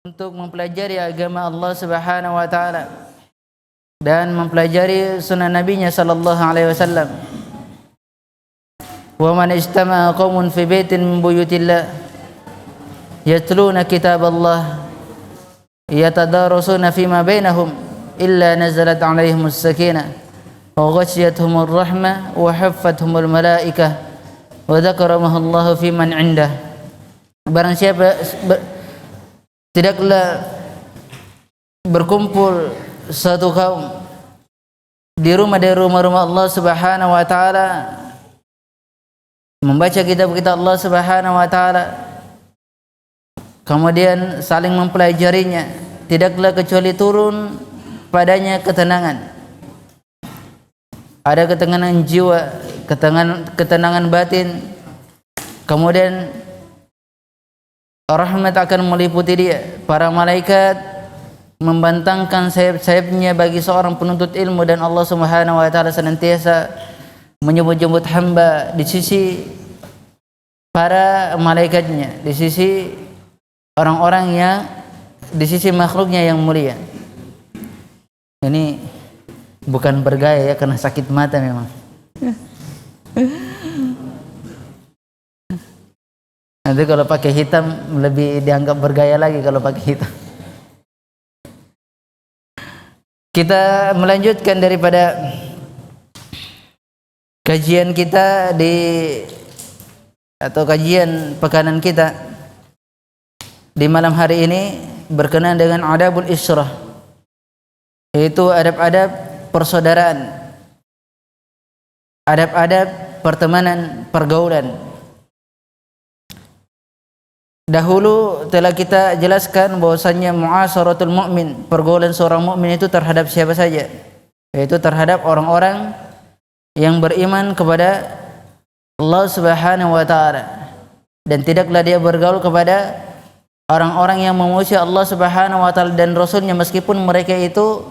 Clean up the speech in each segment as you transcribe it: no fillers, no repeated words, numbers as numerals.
untuk mempelajari agama Allah Subhanahu wa taala dan mempelajari sunnah Nabi-Nya sallallahu alaihi wasallam. Wa man ijtama'a qaumun fi baitin min buyutillah yatluna kitaballah yatadarasuna fima bainahum illa nazalat alaihimus sakinah wa ghashiyatuhumur rahmah wa haffathumul malaikah wa dzakarahumullahu fi man 'indah. Barang siapa tidaklah berkumpul satu kaum di rumah dari rumah-rumah Allah Subhanahu wa taala membaca kitab-kitab Allah Subhanahu wa taala, kemudian saling mempelajarinya, tidaklah kecuali turun padanya ketenangan. Ada ketenangan jiwa, ketenangan batin, kemudian rahmat akan meliputi dia. Para malaikat membentangkan sayap-sayapnya bagi seorang penuntut ilmu, dan Allah Subhanahu wa taala senantiasa menyebut-nyebut hamba di sisi para malaikatnya, di sisi orang-orang yang di sisi makhluknya yang mulia. Ini bukan bergaya ya, karena sakit mata memang. Nanti kalau pakai hitam lebih dianggap bergaya lagi kalau pakai hitam. Kita melanjutkan daripada kajian kita atau kajian pekanan kita di malam hari ini berkenaan dengan adabul isyrah, yaitu adab-adab persaudaraan, adab-adab pertemanan, pergaulan. Dahulu telah kita jelaskan bahwasannya mu'asyaratul mu'min, pergaulan seorang mukmin itu terhadap siapa saja, yaitu terhadap orang-orang yang beriman kepada Allah Subhanahu wa taala, dan tidaklah dia bergaul kepada orang-orang yang memuji Allah Subhanahu wa taala dan Rasulnya meskipun mereka itu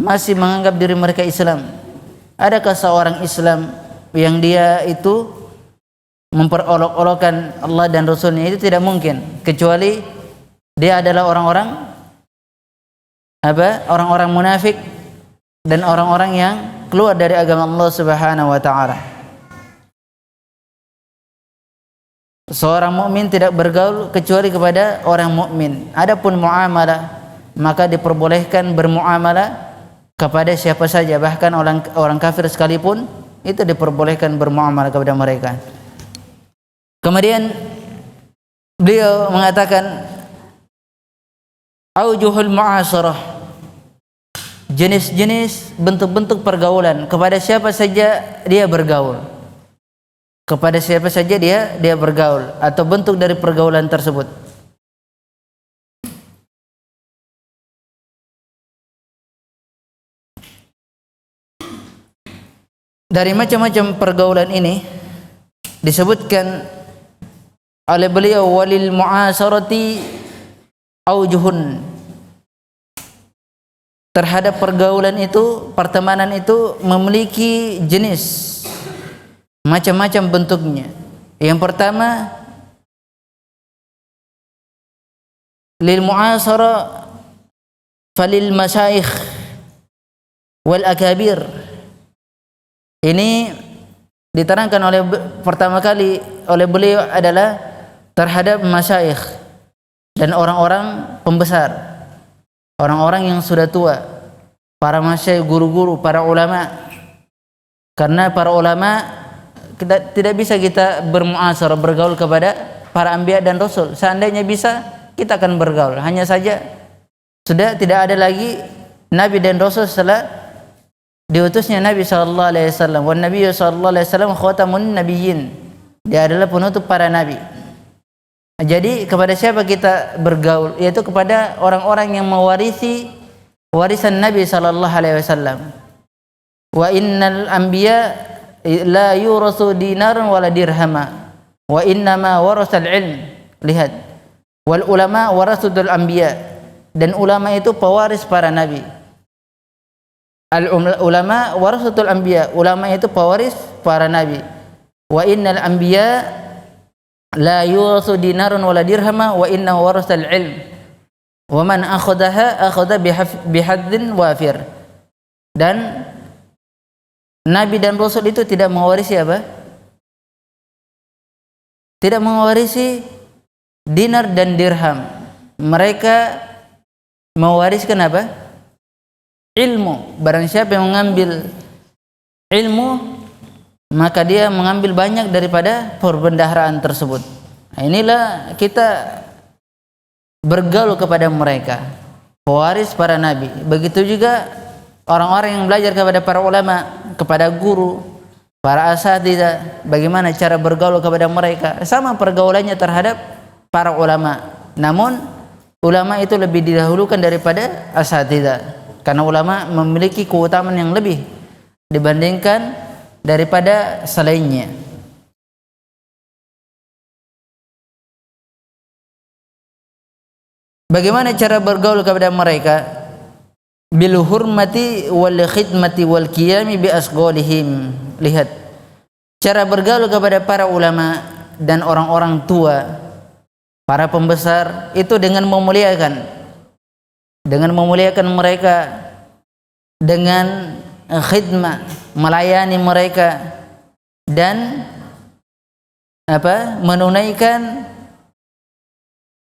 masih menganggap diri mereka Islam. Adakah seorang Islam yang dia itu memperolok-olokkan Allah dan Rasulnya? Itu tidak mungkin, kecuali dia adalah orang-orang munafik dan orang-orang yang keluar dari agama Allah Subhanahu wa taala. Seorang mukmin tidak bergaul kecuali kepada orang mukmin. Adapun muamalah, maka diperbolehkan bermuamalah kepada siapa saja, bahkan orang kafir sekalipun itu diperbolehkan bermuamalah kepada mereka. Kemudian beliau mengatakan aujuhul mu'asyarah, jenis-jenis bentuk-bentuk pergaulan, kepada siapa saja dia bergaul, kepada siapa saja dia bergaul, atau bentuk dari pergaulan tersebut. Dari macam-macam pergaulan ini disebutkan oleh beliau, walil mu'asyarati aujuhun, terhadap pergaulan itu, pertemanan itu memiliki jenis, macam-macam bentuknya. Yang pertama, lil mu'asyara falil masyayikh wal akabir. Ini diterangkan oleh pertama kali oleh beliau adalah terhadap masyayikh dan orang-orang pembesar, orang-orang yang sudah tua, para masyayikh, guru-guru, para ulama. Karena para ulama tidak bisa kita bermuasyarah, bergaul kepada para anbiya dan rasul. Seandainya bisa, kita akan bergaul. Hanya saja sudah tidak ada lagi nabi dan rasul setelah diutusnya Nabi sallallahu alaihi wasallam. Wan nabiyyu sallallahu alaihi wasallam khatamun nabiyyin. Dia adalah penutup para nabi. Jadi kepada siapa kita bergaul? Yaitu kepada orang-orang yang mewarisi warisan Nabi sallallahu alaihi wasallam. Wa innal anbiya la yurasu dinaran wala dirhama wa innama warasal ilm. Lihat, wal ulama warasatul anbiya, dan ulama itu pewaris para nabi. Al ulama warasatul anbiya, ulama itu pewaris para nabi. Wa innal anbiya la yurasu dinarun wala dirhama wa innahu warasal ilm. wa man akhadha bihadzin wafir. Dan nabi dan rasul itu tidak mewarisi apa? Tidak mewarisi dinar dan dirham. Mereka mewariskan apa? Ilmu. Barang siapa yang mengambil ilmu, maka dia mengambil banyak daripada perbendaharaan tersebut. Nah, inilah kita bergaul kepada mereka, pewaris para nabi. Begitu juga orang-orang yang belajar kepada para ulama, kepada guru, para asatidzah, bagaimana cara bergaul kepada mereka. Sama pergaulannya terhadap para ulama. Namun ulama itu lebih didahulukan daripada asatidzah, karena ulama memiliki keutamaan yang lebih dibandingkan daripada selainnya. Bagaimana cara bergaul kepada mereka? Bil hurmati wal khidmati wal qiyami bi asghalihim. Lihat cara bergaul kepada para ulama dan orang-orang tua, para pembesar, itu dengan memuliakan mereka, dengan khidmah, melayani mereka, dan menunaikan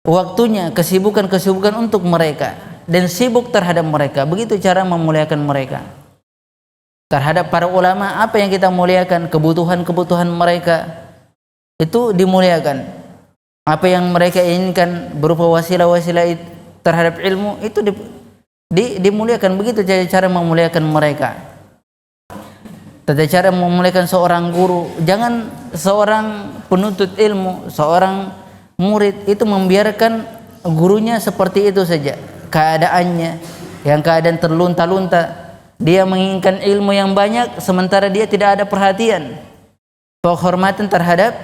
waktunya, kesibukan untuk mereka, dan sibuk terhadap mereka. Begitu cara memuliakan mereka. Terhadap para ulama, apa yang kita muliakan? Kebutuhan mereka itu dimuliakan. Apa yang mereka inginkan berupa wasilah-wasilah terhadap ilmu itu dimuliakan. Begitu cara memuliakan mereka. Tata cara memuliakan seorang guru. Jangan seorang penuntut ilmu, seorang murid itu membiarkan gurunya seperti itu saja keadaannya, yang keadaan terlunta-lunta. Dia menginginkan ilmu yang banyak sementara dia tidak ada perhatian, penghormatan terhadap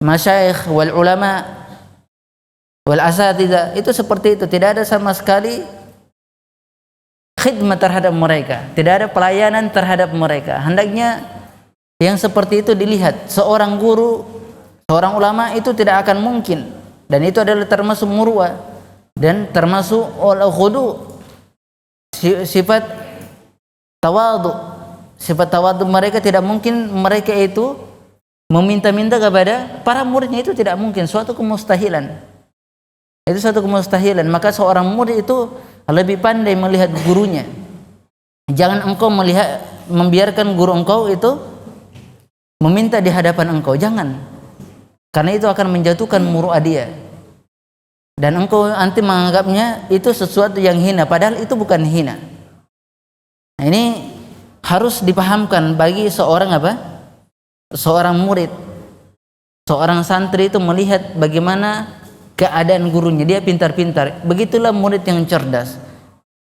masyayikh wal ulama wal asatidzah. Itu seperti itu, tidak ada sama sekali khidmat terhadap mereka, tidak ada pelayanan terhadap mereka. Hendaknya yang seperti itu dilihat. Seorang guru, seorang ulama itu tidak akan mungkin, dan itu adalah termasuk murwa dan termasuk al-khudu, sifat tawadu. Sifat tawadu mereka tidak mungkin mereka itu meminta-minta kepada para muridnya, itu tidak mungkin, suatu kemustahilan. Itu suatu kemustahilan. Maka seorang murid itu lebih pandai melihat gurunya. Jangan engkau membiarkan guru engkau itu meminta di hadapan engkau, jangan. Karena itu akan menjatuhkan muru'ah dia, dan engkau nanti menganggapnya itu sesuatu yang hina, padahal itu bukan hina. Nah, ini harus dipahamkan bagi seorang seorang murid, seorang santri itu melihat bagaimana keadaan gurunya. Dia pintar-pintar. Begitulah murid yang cerdas.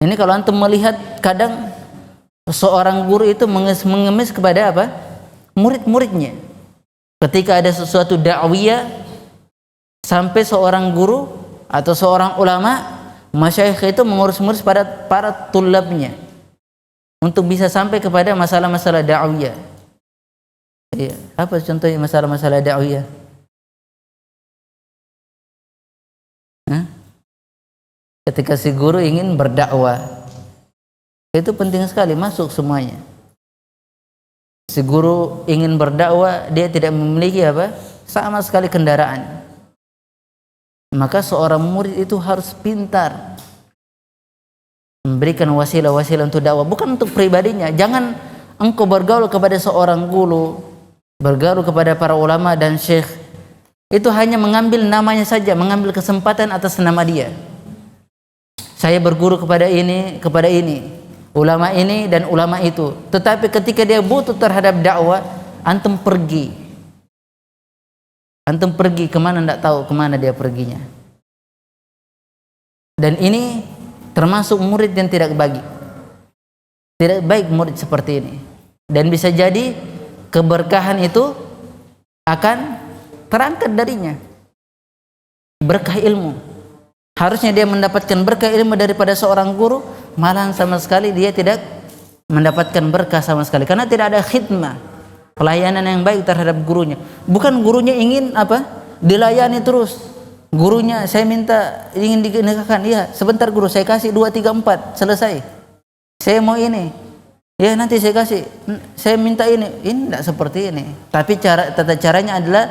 Ini kalau antum melihat, kadang seorang guru itu mengemis kepada murid-muridnya. Ketika ada sesuatu dakwiyah, sampai seorang guru atau seorang ulama, masyayikh itu mengurus-ngurus pada para tulabnya untuk bisa sampai kepada masalah-masalah dakwiyah. Ya, apa contohnya masalah-masalah dakwiyah? Ketika si guru ingin berdakwah, itu penting sekali masuk semuanya. Si guru ingin berdakwah, dia tidak memiliki sama sekali kendaraan. Maka seorang murid itu harus pintar memberikan wasilah-wasilah untuk dakwah, bukan untuk pribadinya. Jangan engkau bergaul kepada seorang guru, bergaul kepada para ulama dan syekh, itu hanya mengambil namanya saja, mengambil kesempatan atas nama dia. Saya berguru kepada ini, ulama ini dan ulama itu. Tetapi ketika dia butuh terhadap dakwah, antum pergi kemana tidak tahu kemana dia perginya. Dan ini termasuk murid yang tidak baik murid seperti ini. Dan bisa jadi keberkahan itu akan terangkat darinya, berkah ilmu. Harusnya dia mendapatkan berkah ilmu daripada seorang guru, malah sama sekali dia tidak mendapatkan berkah sama sekali, karena tidak ada khidmah, pelayanan yang baik terhadap gurunya. Bukan gurunya ingin dilayani terus, Gurunya, saya minta ingin dinikahkan. Iya, sebentar guru, saya kasih 2, 3, 4, selesai. Saya mau ini. Ya nanti saya kasih. Saya minta ini. Ini tidak seperti ini. Tapi tata caranya adalah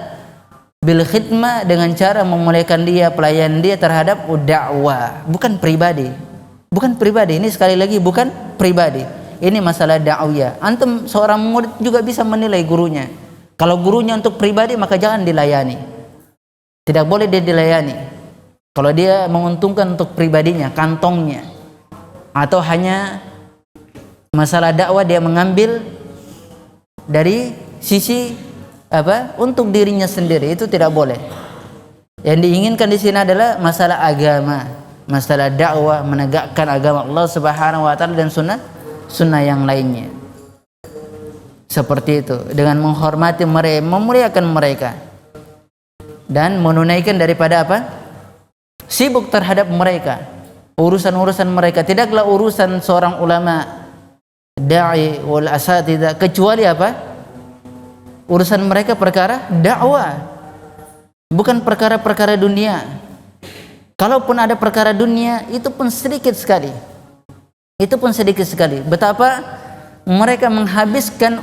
bil khidmah, dengan cara memulihkan dia, pelayan dia terhadap dakwah, bukan pribadi. Bukan pribadi. Ini sekali lagi bukan pribadi. Ini masalah dakwah. Antum seorang murid juga bisa menilai gurunya. Kalau gurunya untuk pribadi maka jangan dilayani. Tidak boleh dia dilayani. Kalau dia menguntungkan untuk pribadinya, kantongnya, atau hanya masalah dakwah dia mengambil dari sisi untuk dirinya sendiri, itu tidak boleh. Yang diinginkan di sini adalah masalah agama, masalah dakwah, menegakkan agama Allah Subhanahu wa taala dan sunnah yang lainnya. Seperti itu, dengan menghormati mereka, memuliakan mereka, dan menunaikan daripada sibuk terhadap mereka, urusan-urusan mereka. Tidaklah urusan seorang ulama, da'i wal asatidzah, kecuali urusan mereka perkara dakwah, bukan perkara-perkara dunia. Kalaupun ada perkara dunia, itu pun sedikit sekali. Betapa mereka menghabiskan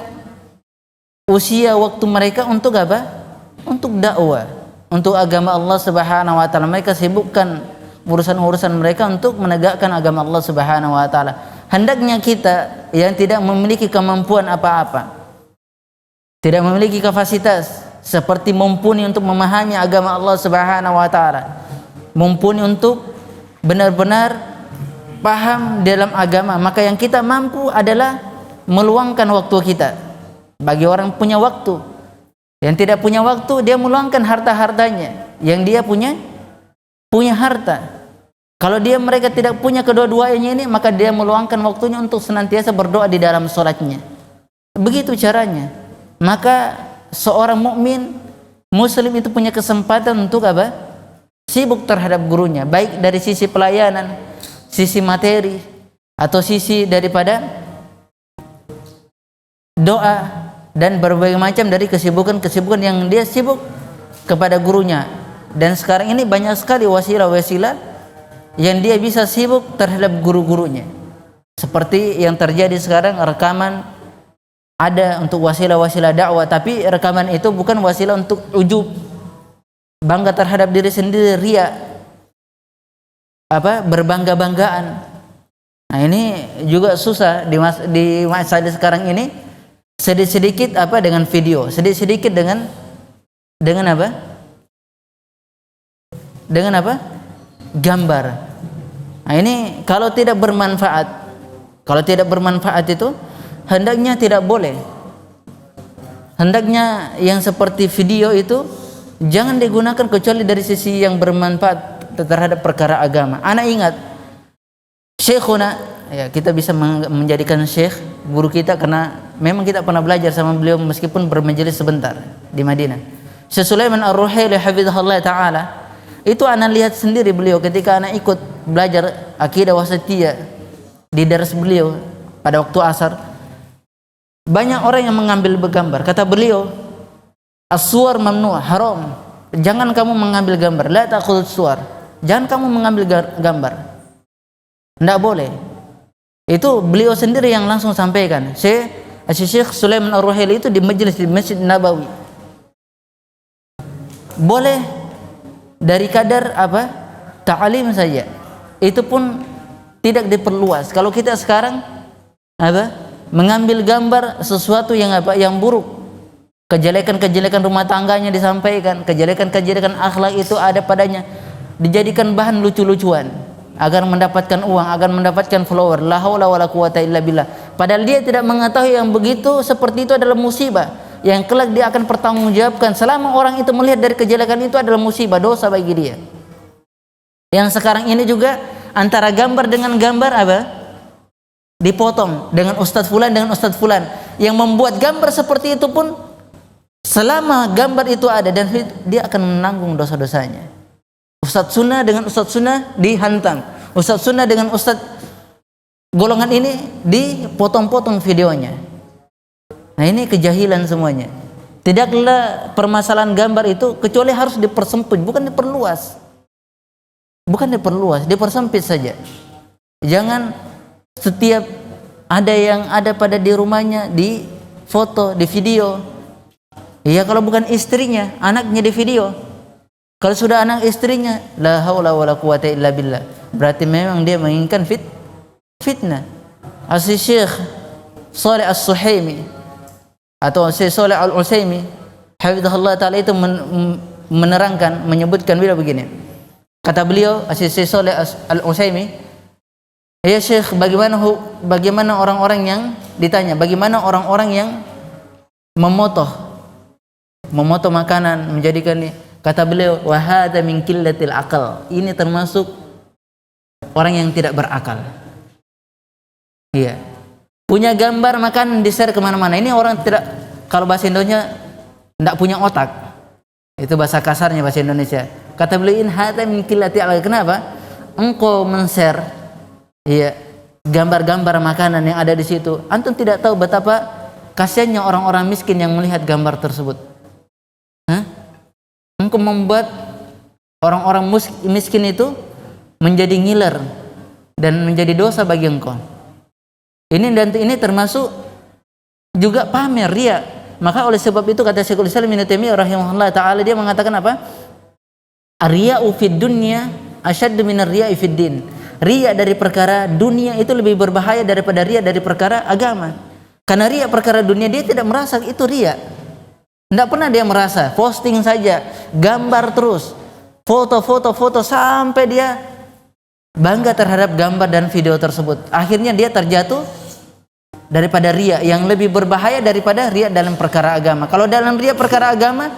usia waktu mereka untuk untuk dakwah, untuk agama Allah Subhanahu wa taala. Mereka sibukkan urusan-urusan mereka untuk menegakkan agama Allah Subhanahu wa taala. Hendaknya kita yang tidak memiliki kemampuan apa-apa, tidak memiliki kapasitas seperti mumpuni untuk memahami agama Allah Subhanahu wa taala, mumpuni untuk benar-benar paham dalam agama, maka yang kita mampu adalah meluangkan waktu kita. Bagi orang punya waktu, yang tidak punya waktu, dia meluangkan harta-hartanya. Yang dia punya harta. Kalau mereka tidak punya kedua-duanya ini, maka dia meluangkan waktunya untuk senantiasa berdoa di dalam sholatnya. Begitu caranya. Maka seorang mukmin muslim itu punya kesempatan untuk sibuk terhadap gurunya, baik dari sisi pelayanan, sisi materi, atau sisi daripada doa, dan berbagai macam dari kesibukan-kesibukan yang dia sibuk kepada gurunya. Dan sekarang ini banyak sekali wasilah-wasilah yang dia bisa sibuk terhadap guru-gurunya. Seperti yang terjadi sekarang, rekaman ada untuk wasilah-wasilah dakwah, tapi rekaman itu bukan wasilah untuk ujub, bangga terhadap diri sendiri, ria, berbangga-banggaan. Nah, ini juga susah di masa sekarang ini. Sedikit-sedikit dengan video, sedikit-sedikit dengan gambar. Nah, ini kalau tidak bermanfaat itu hendaknya tidak boleh. Hendaknya yang seperti video itu jangan digunakan kecuali dari sisi yang bermanfaat terhadap perkara agama. Anak ingat Syekhuna, ya, kita bisa menjadikan syekh guru kita karena memang kita pernah belajar sama beliau meskipun bermajelis sebentar di Madinah. Syekh Sulaiman Ar-Ruhaili hafizahullah taala, itu anak lihat sendiri beliau ketika anak ikut belajar akidah wasatiyah di daras beliau pada waktu asar. Banyak orang yang mengambil gambar. Kata beliau, as-suwar mamnu', haram. Jangan kamu mengambil gambar. La taqul suwar. Jangan kamu mengambil gambar. Tidak boleh. Itu beliau sendiri yang langsung sampaikan. Syekh Sulaiman Ar-Ruhaili itu di majelis di Masjid Nabawi. Boleh dari kadar ta'alim saja. Itu pun tidak diperluas. Kalau kita sekarang mengambil gambar sesuatu yang buruk, kejelekan-kejelekan rumah tangganya disampaikan, kejelekan-kejelekan akhlak itu ada padanya, dijadikan bahan lucu-lucuan agar mendapatkan uang, agar mendapatkan follower. La haula wala quwata illa billah. Padahal dia tidak mengetahui yang begitu seperti itu adalah musibah yang kelak dia akan pertanggungjawabkan. Selama orang itu melihat dari kejelekan itu adalah musibah, dosa bagi dia. Yang sekarang ini juga antara gambar dengan gambar dipotong dengan Ustadz Fulan dengan Ustadz Fulan. Yang membuat gambar seperti itu pun selama gambar itu ada, dan dia akan menanggung dosa-dosanya. Ustadz Sunnah dengan Ustadz Sunnah dihantam, Ustadz Sunnah dengan Ustadz golongan ini dipotong-potong videonya. Nah, ini kejahilan semuanya. Tidaklah permasalahan gambar itu kecuali harus dipersempit, bukan diperluas. Bukan diperluas, dipersempit saja. Jangan setiap ada yang ada pada di rumahnya di foto, di video. Iya, kalau bukan istrinya, anaknya di video. Kalau sudah anak istrinya, la haula wala quwata illa billah. Berarti memang dia menginginkan fitnah. Syekh Shalih As-Suhaimi atau Syekh Shalih Al-Utsaimin hafizahullah taala itu menerangkan, menyebutkan beliau begini. Kata beliau, Syekh Shalih Al-Utsaimin, ya Syekh, bagaimana orang-orang yang ditanya, bagaimana orang-orang yang memoto makanan, menjadikan ini. Kata beliau, wa hadza min qillatil aqal. Ini termasuk orang yang tidak berakal. Iya. Punya gambar makanan di-share kemana-mana. Ini orang tidak, kalau bahasa Indonesia, tidak punya otak. Itu bahasa kasarnya bahasa Indonesia. Kata beliau, in hadza min qillatil aqal. Kenapa? Engkau men-share, iya, gambar-gambar makanan yang ada di situ. Antum tidak tahu betapa kasihannya orang-orang miskin yang melihat gambar tersebut. Engkau membuat orang-orang miskin itu menjadi ngiler dan menjadi dosa bagi engkau. Ini termasuk juga pamer, ria. Maka oleh sebab itu kata Syekhul Islam Ibnu Taimiyah rahimahullah taala, dia mengatakan apa? Ar-riya'u fid dunya asyaddu minar riya'i fid din. Ria dari perkara dunia itu lebih berbahaya daripada ria dari perkara agama. Karena ria perkara dunia, dia tidak merasa itu ria. Tidak pernah dia merasa, posting saja, gambar terus, foto sampai dia bangga terhadap gambar dan video tersebut. Akhirnya dia terjatuh daripada ria yang lebih berbahaya daripada ria dalam perkara agama. Kalau dalam ria perkara agama,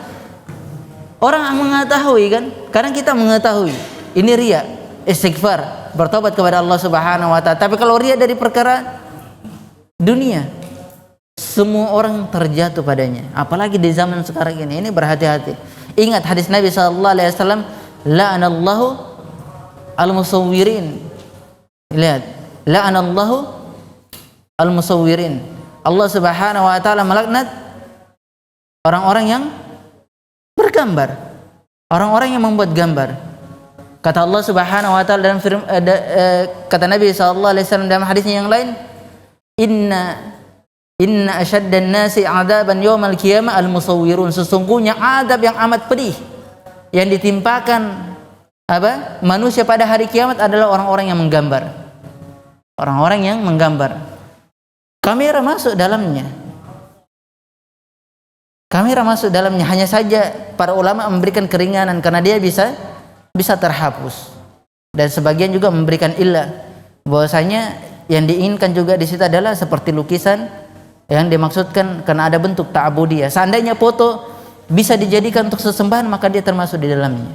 orang mengetahui kan, kadang kita mengetahui ini ria, istighfar, bertobat kepada Allah Subhanahu wa taala. Tapi kalau ria dari perkara dunia, semua orang terjatuh padanya. Apalagi di zaman sekarang ini berhati-hati. Ingat hadis Nabi SAW, la'anallahu al-musawwirin. Lihat, la'anallahu al-musawwirin. Allah Subhanahu wa taala melaknat orang-orang yang bergambar, orang-orang yang membuat gambar. Kata Allah Subhanahu wa taala dalam kata Nabi SAW dalam hadisnya yang lain, Inna asyaddan nasi adaban yaumal qiyamah al-musawwirun. Sesungguhnya adab yang amat pedih yang ditimpakan manusia pada hari kiamat adalah orang-orang yang menggambar. Orang-orang yang menggambar. Kamera masuk dalamnya. Kamera masuk dalamnya. Hanya saja para ulama memberikan keringanan karena dia bisa terhapus. Dan sebagian juga memberikan illah bahwasanya yang diinginkan juga di situ adalah seperti lukisan yang dimaksudkan karena ada bentuk ta'budiyah. Seandainya foto bisa dijadikan untuk sesembahan, maka dia termasuk di dalamnya.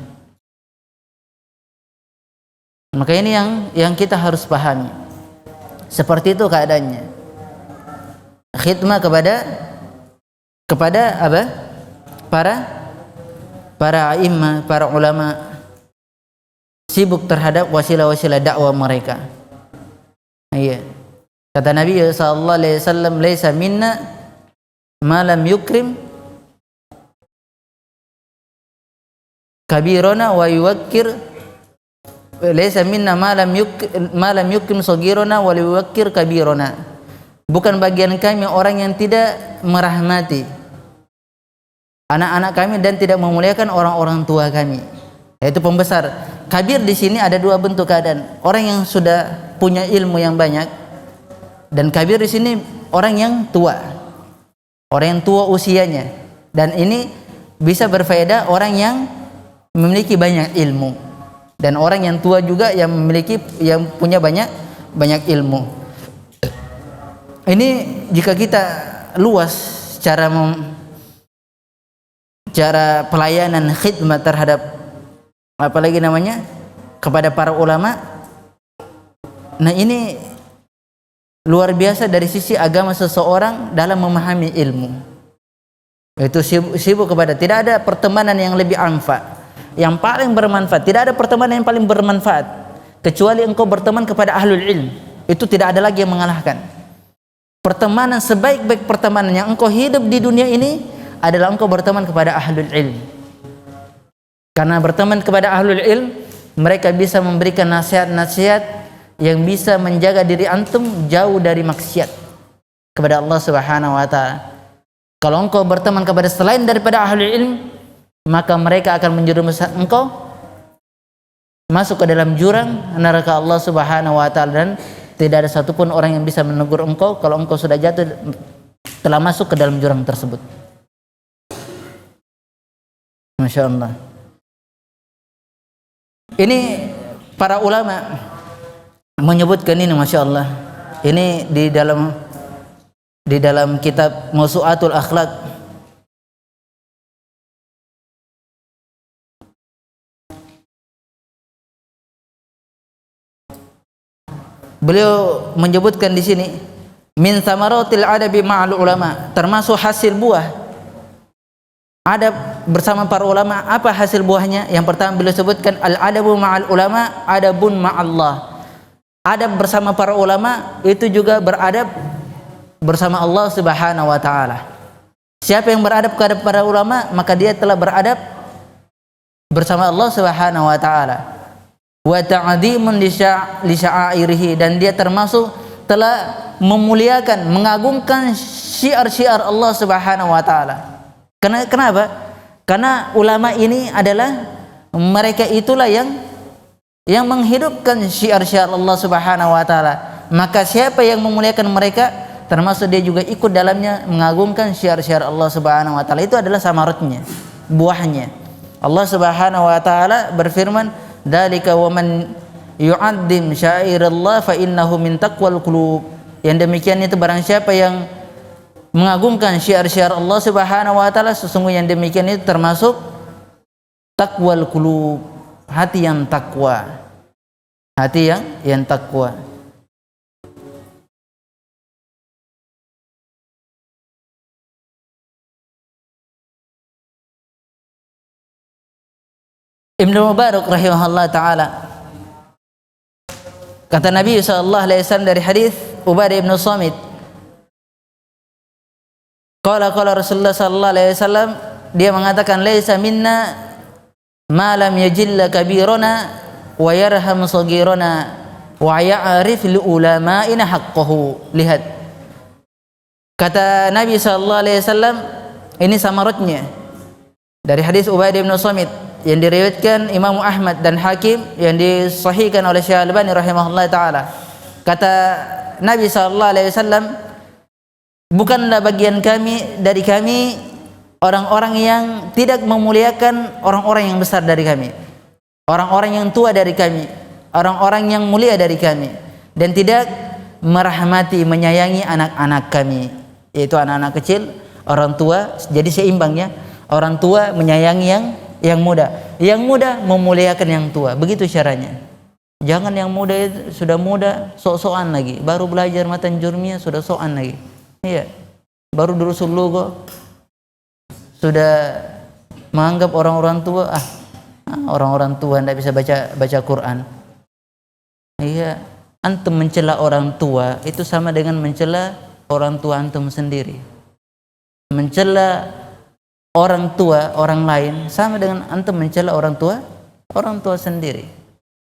Maka ini yang kita harus pahami. Seperti itu keadaannya. Khidmah kepada apa? Para imam, para ulama sibuk terhadap wasilah-wasilah dakwah mereka. Iya. Kata Nabi sallallahu alaihi wasallam, "Laisa minna ma lam yukrim kabirona wa yuwakkir, laisa minna ma lam yukrim saghirona wa yuwakkir kabirona." Bukan bagian kami orang yang tidak merahmati anak-anak kami dan tidak memuliakan orang-orang tua kami, yaitu pembesar. Kabir di sini ada dua bentuk keadaan. Orang yang sudah punya ilmu yang banyak, dan kabir di sini orang yang tua usianya. Dan ini bisa berfaedah orang yang memiliki banyak ilmu dan orang yang tua juga yang punya banyak ilmu. Ini jika kita luas cara pelayanan khidmat terhadap apalagi namanya kepada para ulama. Nah, ini luar biasa dari sisi agama seseorang dalam memahami ilmu. Itu sibuk kepada, tidak ada pertemanan yang lebih yang paling bermanfaat. Tidak ada pertemanan yang paling bermanfaat kecuali engkau berteman kepada ahlul ilm. Itu tidak ada lagi yang mengalahkan. Pertemanan sebaik-baik pertemanan yang engkau hidup di dunia ini adalah engkau berteman kepada ahlul ilm. Karena berteman kepada ahlul ilm mereka bisa memberikan nasihat-nasihat yang bisa menjaga diri antum jauh dari maksiat kepada Allah Subhanahu wa taala. Kalau engkau berteman kepada selain daripada ahli ilmu, maka mereka akan menjerumuskan engkau masuk ke dalam jurang neraka Allah Subhanahu wa taala, dan tidak ada satupun orang yang bisa menegur engkau kalau engkau sudah jatuh, telah masuk ke dalam jurang tersebut. Masya Allah. Ini para ulama menyebutkan ini, Masya Allah. Ini di dalam kitab Mawsu'atul Akhlaq. Beliau menyebutkan di sini, min thamaratil adabi ma'al ulama, termasuk hasil buah adab bersama para ulama. Apa hasil buahnya? Yang pertama beliau sebutkan al-adabu ma'al ulama adabun ma'allah. Adab bersama para ulama itu juga beradab bersama Allah Subhanahu wa taala. Siapa yang beradab kepada para ulama, maka dia telah beradab bersama Allah Subhanahu wa taala. Wa ta'dhimun li sya'airihi, dan dia termasuk telah memuliakan, mengagungkan syiar-syiar Allah Subhanahu wa taala. Kenapa? Karena ulama ini adalah mereka itulah yang menghidupkan syiar-syiar Allah Subhanahu wa taala. Maka siapa yang memuliakan mereka, termasuk dia juga ikut dalamnya mengagungkan syiar-syiar Allah Subhanahu wa taala. Itu adalah samaratnya, buahnya. Allah Subhanahu wa taala berfirman, "Dzalika wa man yu'azzim sya'irillah fa innahu min taqwal qulub." Yang demikian itu barang siapa yang mengagungkan syiar-syiar Allah Subhanahu wa taala, sesungguhnya yang demikian itu termasuk taqwal qulub, hati yang takwa. Hati yang takwa. Ibnu Mubarak rahimahullah taala, kata Nabi sallallahu alaihi wasallam dari hadis Ubadah bin Samit, qala Rasulullah sallallahu alaihi wasallam, dia mengatakan, laisa minna ma lam yajilla kabirana wa yarham saghirana wa ya'rif li ulama'ina haqqahu. Lihat, kata Nabi sallallahu alaihi wasallam, ini samaratnya dari hadis Ubadah bin Samit yang diriwayatkan Imam Ahmad dan Hakim, yang disahihkan oleh Syekh Al-Albani rahimahullah taala. Kata Nabi sallallahu alaihi wasallam, bukanlah bagian dari kami orang-orang yang tidak memuliakan orang-orang yang besar dari kami, orang-orang yang tua dari kami, orang-orang yang mulia dari kami, dan tidak merahmati, menyayangi anak-anak kami, yaitu anak-anak kecil, orang tua. Jadi seimbangnya, orang tua menyayangi yang muda, yang muda memuliakan yang tua. Begitu caranya. Jangan yang muda sudah muda sok-sokan lagi, baru belajar matan jurmiyah sudah sokan lagi. Iya, baru durusul logo sudah menganggap orang-orang tua orang-orang tua tidak bisa baca Quran. Iya, antum mencela orang tua itu sama dengan mencela orang tua antum sendiri. Mencela orang tua orang lain sama dengan antum mencela orang tua sendiri.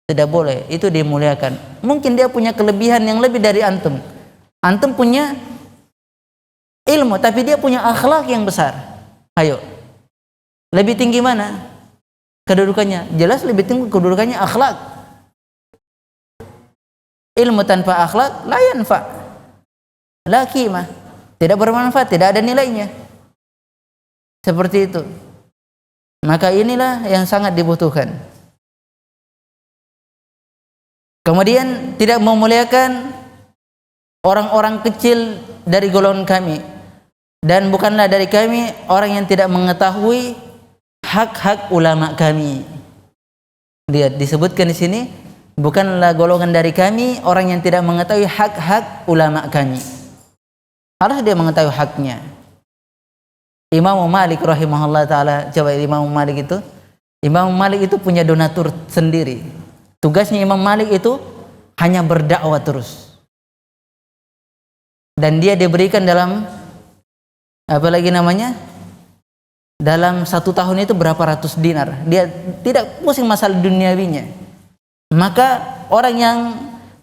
Tidak boleh, itu dimuliakan. Mungkin dia punya kelebihan yang lebih dari antum. Antum punya ilmu, tapi dia punya akhlak yang besar. Ayo, lebih tinggi mana kedudukannya? Jelas lebih tinggi kedudukannya akhlak. Ilmu tanpa akhlak la yanfa, la qimah, tidak bermanfaat, tidak ada nilainya. Seperti itu. Maka inilah yang sangat dibutuhkan. Kemudian tidak memuliakan orang-orang kecil dari golongan kami, dan bukanlah dari kami orang yang tidak mengetahui hak-hak ulama kami. Lihat, disebutkan di sini, bukanlah golongan dari kami orang yang tidak mengetahui hak-hak ulama kami. Harus dia mengetahui haknya. Imam Malik rahimahullah taala, coba Imam Malik itu punya donatur sendiri. Tugasnya Imam Malik itu hanya berdakwah terus. Dan dia diberikan dalam dalam 1 tahun itu berapa ratus dinar. Dia tidak pusing masalah duniawinya. Maka orang yang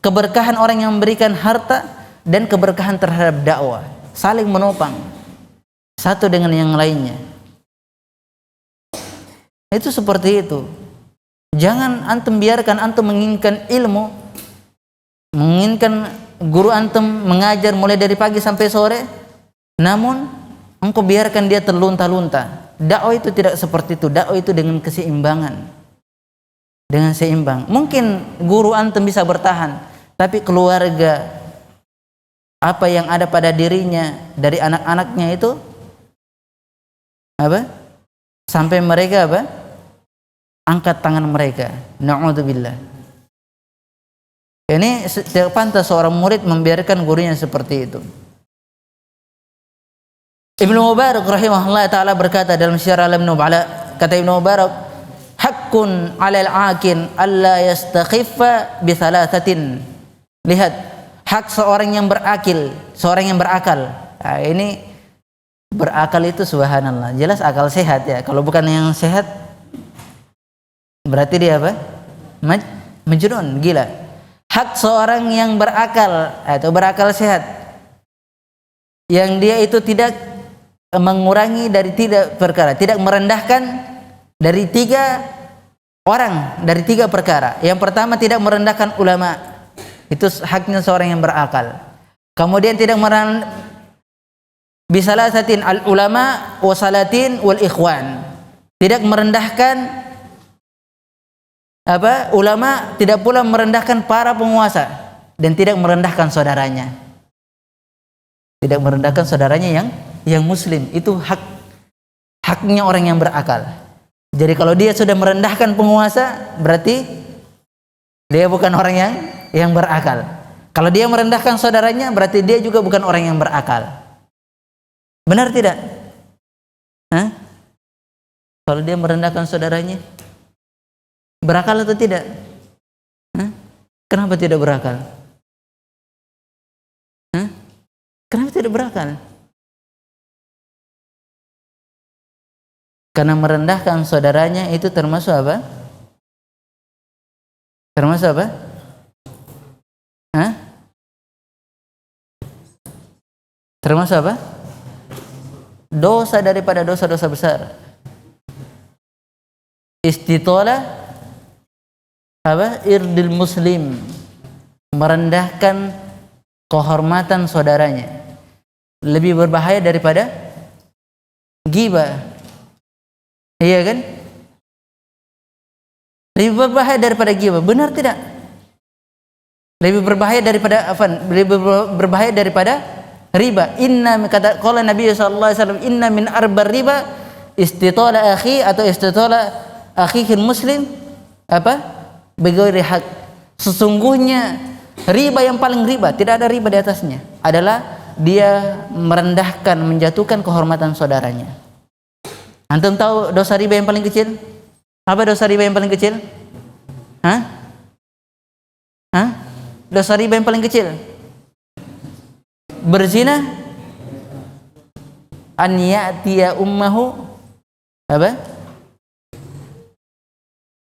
keberkahan orang yang memberikan harta dan keberkahan terhadap dakwah saling menopang satu dengan yang lainnya. Itu seperti itu. Jangan antum biarkan antum menginginkan ilmu, menginginkan guru antum mengajar mulai dari pagi sampai sore, namun engkau biarkan dia terlunta-lunta. Dakwah itu tidak seperti itu. Dakwah itu dengan keseimbangan, dengan seimbang. Mungkin guru antum bisa bertahan, tapi keluarga, apa yang ada pada dirinya dari anak-anaknya itu apa? Sampai mereka apa? Angkat tangan mereka. Na'udzubillah. Ini tidak pantas seorang murid membiarkan gurunya seperti itu. Ibnu Mubarak rahimahullah taala berkata dalam Syiar Alam Nubala, kata Ibnu Mubarak, haqqun 'alal 'aqil alla yastakhiffa bi thalathatin. Lihat, hak seorang yang berakil, seorang yang berakal. Nah, ini berakal itu subhanallah, jelas akal sehat ya. Kalau bukan yang sehat berarti dia apa? Majnun, gila. Hak seorang yang berakal atau berakal sehat, yang dia itu tidak mengurangi dari tiga perkara, tidak merendahkan dari tiga orang, dari tiga perkara. Yang pertama, tidak merendahkan ulama. Itu haknya seorang yang berakal. Kemudian tidak bisalasatin al ulama wasalatin wal ikhwan. Tidak merendahkan ulama, tidak pula merendahkan para penguasa, dan tidak merendahkan saudaranya. Tidak merendahkan saudaranya yang muslim. Itu haknya orang yang berakal. Jadi kalau dia sudah merendahkan penguasa, berarti dia bukan orang yang berakal. Kalau dia merendahkan saudaranya, berarti dia juga bukan orang yang berakal. Benar tidak? Hah? Kalau dia merendahkan saudaranya, berakal atau tidak? Hah? Kenapa tidak berakal? Hah? Kenapa tidak berakal? Karena merendahkan saudaranya itu termasuk apa? Termasuk apa? Hah? Termasuk apa? Dosa daripada dosa-dosa besar. Istitola irdil muslim, merendahkan kehormatan saudaranya, lebih berbahaya daripada ghibah. Iya kan? Lebih berbahaya daripada ghibah. Benar tidak? Lebih berbahaya daripada apa? Lebih berbahaya daripada riba. Inna, kata qala Nabi sallallahu alaihi wasallam, inna min arbar riba istitala akhi atau istitala akhihil muslim bighairi haq. Sesungguhnya riba yang paling riba, tidak ada riba di atasnya, adalah dia merendahkan, menjatuhkan kehormatan saudaranya. Antum tahu dosa riba yang paling kecil? Apa dosa riba yang paling kecil? Hah? Dosa riba yang paling kecil? Berzina, an ya'tiya ummahu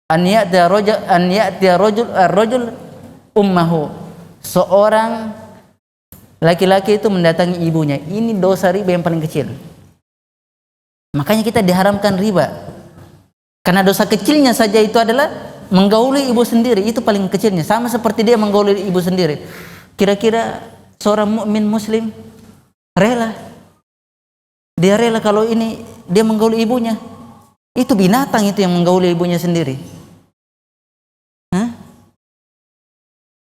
an ya'tiya rajul ummahu. Seorang laki-laki itu mendatangi ibunya. Ini dosa riba yang paling kecil. Makanya kita diharamkan riba. Karena dosa kecilnya saja itu adalah menggauli ibu sendiri, itu paling kecilnya. Sama seperti dia menggauli ibu sendiri. Kira-kira seorang mukmin muslim rela? Dia rela kalau ini dia menggauli ibunya? Itu binatang itu yang menggauli ibunya sendiri. Hah?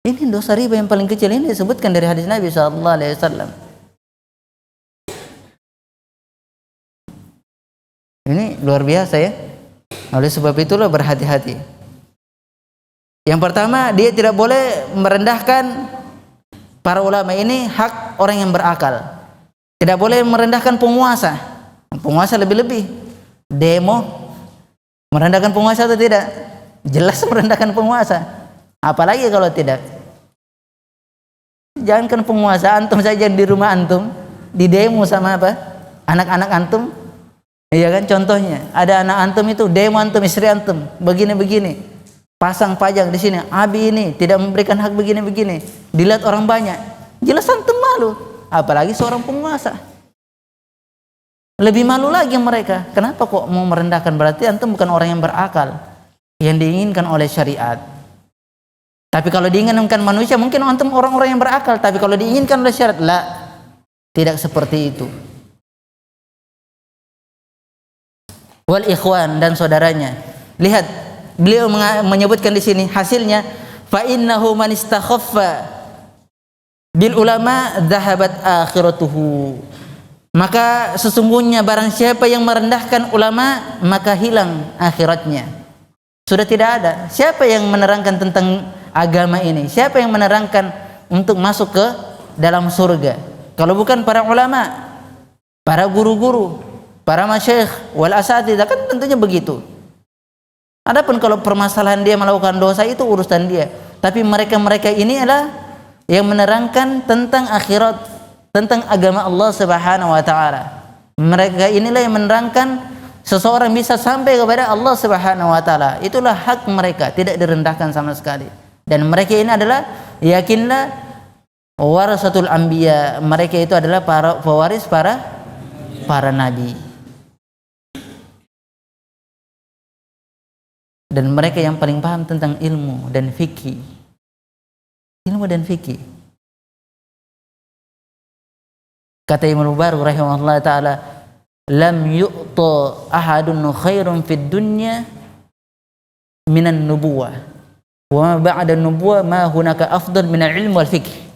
Ini dosa riba yang paling kecil. Ini disebutkan dari hadis Nabi SAW. Ini luar biasa ya. Oleh sebab itulah berhati-hati. Yang pertama, dia tidak boleh merendahkan para ulama. Ini hak orang yang berakal. Tidak boleh merendahkan penguasa. Penguasa lebih-lebih. Demo merendahkan penguasa atau tidak? Jelas merendahkan penguasa. Apalagi kalau tidak. Jangankan penguasa, antum saja di rumah antum di demo sama apa? Anak-anak antum. Iya kan, contohnya ada anak antum itu demo antum, istri antum begini-begini. pasang pajak di sini, Abi ini tidak memberikan hak begini-begini, dilihat orang banyak, jelas antum malu, apalagi seorang penguasa. Lebih malu lagi mereka. Kenapa kok mau merendahkan? Berarti antum bukan orang yang berakal, yang diinginkan oleh syariat. Tapi kalau diinginkan manusia, mungkin antum orang-orang yang berakal. Tapi kalau diinginkan oleh syariat, la, tidak seperti itu. Wal ikhwan, dan saudaranya. Lihat, beliau menyebutkan di sini hasilnya, fa innahu man istakhaffa bil ulama dhahabat akhiratuhu. Maka sesungguhnya barang siapa yang merendahkan ulama, maka hilang akhiratnya. Sudah tidak ada. Siapa yang menerangkan tentang agama ini? Siapa yang menerangkan untuk masuk ke dalam surga? Kalau bukan para ulama, para guru-guru, para masyayikh wal asatidzah, kan tentunya begitu. Adapun kalau permasalahan dia melakukan dosa, itu urusan dia. Tapi mereka-mereka ini adalah yang menerangkan tentang akhirat, tentang agama Allah Subhanahu wa taala. Mereka inilah yang menerangkan seseorang bisa sampai kepada Allah Subhanahu wa taala. Itulah hak mereka, tidak direndahkan sama sekali. Dan mereka ini adalah, yakinlah, warasatul anbiya. Mereka itu adalah para pewaris para nabi. Dan mereka yang paling paham tentang ilmu dan fikih. Ilmu dan fikih. Kata Imam Mubarak rahimahullah ta'ala, lam yu'ta ahadun khairun fid dunya minan nubuwah wa ma ba'da nubuwah ma hunaka afdal minal ilmu wal fikih.